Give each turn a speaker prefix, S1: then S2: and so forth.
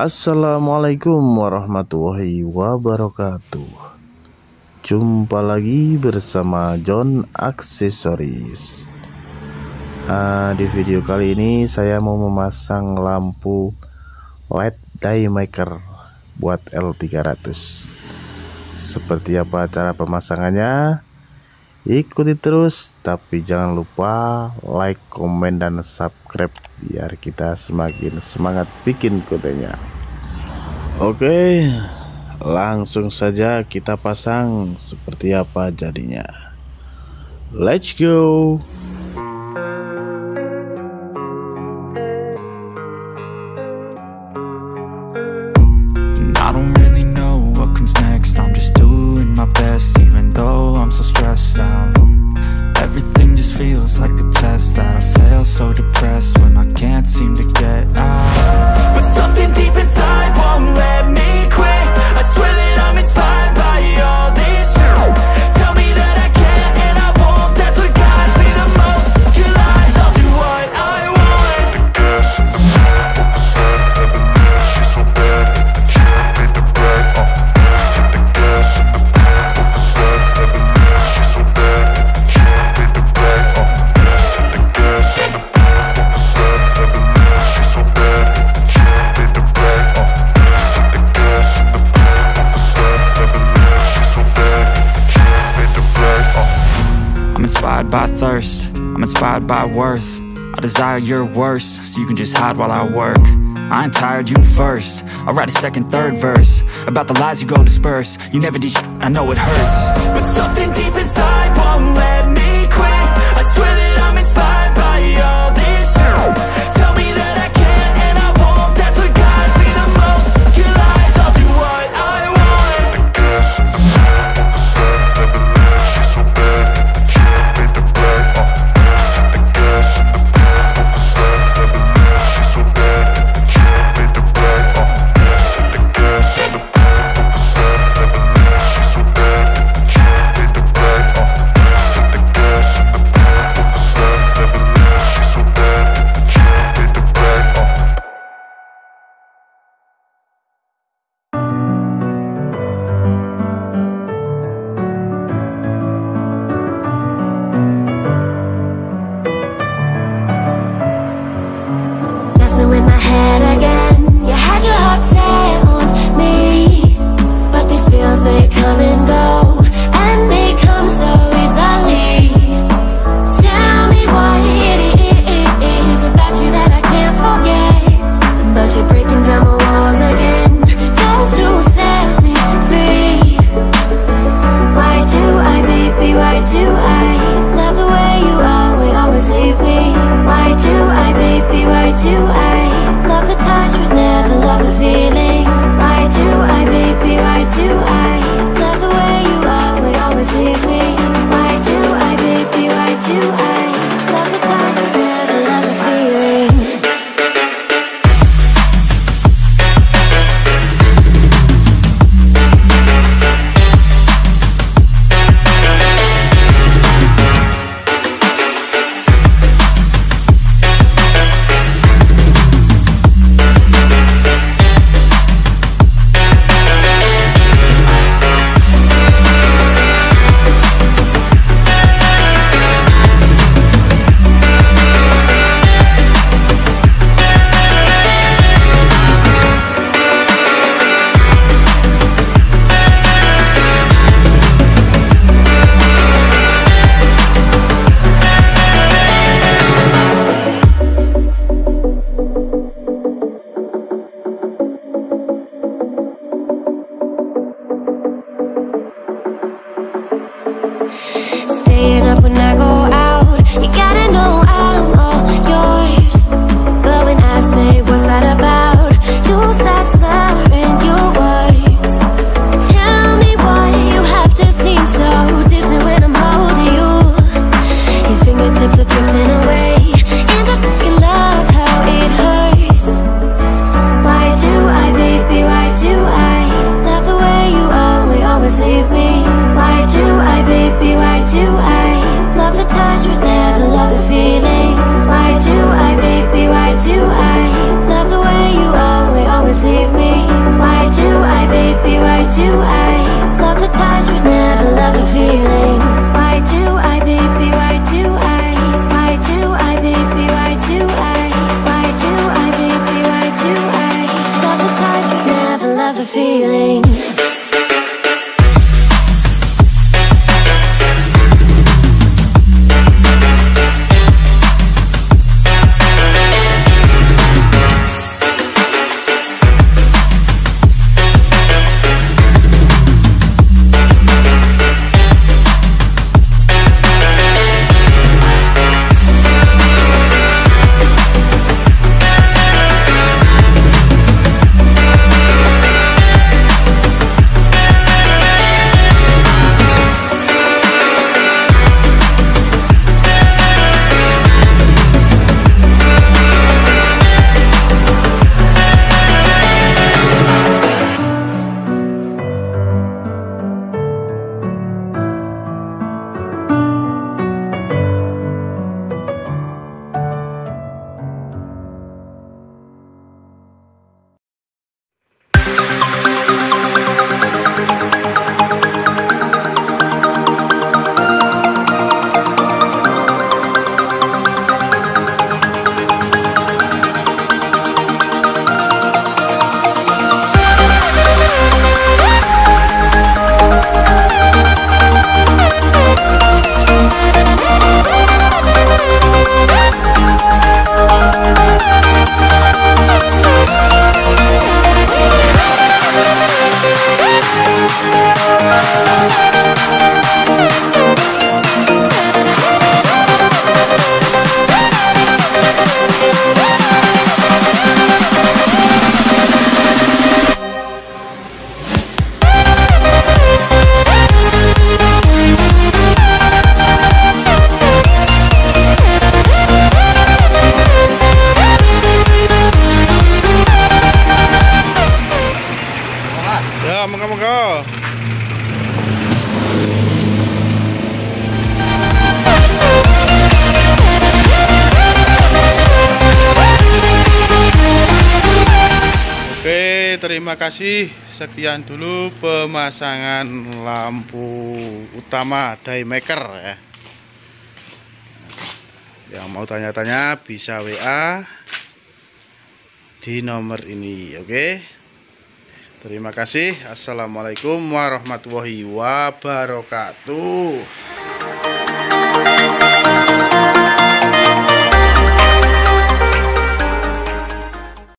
S1: Assalamualaikum warahmatullahi wabarakatuh. Jumpa lagi bersama Jhon Aksesoris. Di video kali ini saya mau memasang lampu LED Daymaker buat L300. Seperti apa cara pemasangannya? Ikuti terus, tapi jangan lupa like, komen, dan subscribe biar kita semakin semangat bikin kontennya. Oke, langsung saja kita pasang seperti apa jadinya. Let's go.
S2: I don't really know what comes next. I'm just doing my best, even though I'm so stressed out. Everything just feels like a test that I fail, so depressed when I can't seem to get out. But something deep inside won't let me quit. I swear that I'm inspired by all this shit. Tell me that I can and I won't. That's what guides me the most. Your lies, I'll do what I want. By thirst, I'm inspired by worth. I desire your worst, so you can just hide while I work. I ain't tired, you first. I'll write a second, third verse about the lies you go disperse. You never did shit, I know it hurts. But something deep inside won't let me quit. I swear that I'm inspired by all this shit. Tell me that I can and I won't. That's what guides me the most. Your lies, I'll do what I want.
S3: With my head again, you had your heart set on me, but these feels, they come and go, and they come so easily. Tell me what it is about you that I can't forget, but you're breaking down my walls again, just to set me free. Why do I, baby, why do I love the way you always leave me? Why do I, baby, why do I love the touch but never love the feeling? Why do I, baby, why do I love the way you always leave me? Why do I, baby, why do I love the touch but never love the feeling? Staying up when I go out, you gotta know I'm all yours. But when I say what's that about, you start slurring your words. Tell me why you have to seem so distant when I'm holding you. Your fingertips are drifting away, and I fucking love how it hurts. Why do I, baby, why do I love the way you always leave me? Why do I, baby, why do I love the touch
S1: terima kasih. Sekian dulu pemasangan lampu utama Daymaker ya. Yang mau tanya-tanya bisa WA di nomor ini, oke? Terima kasih. Assalamualaikum warahmatullahi wabarakatuh.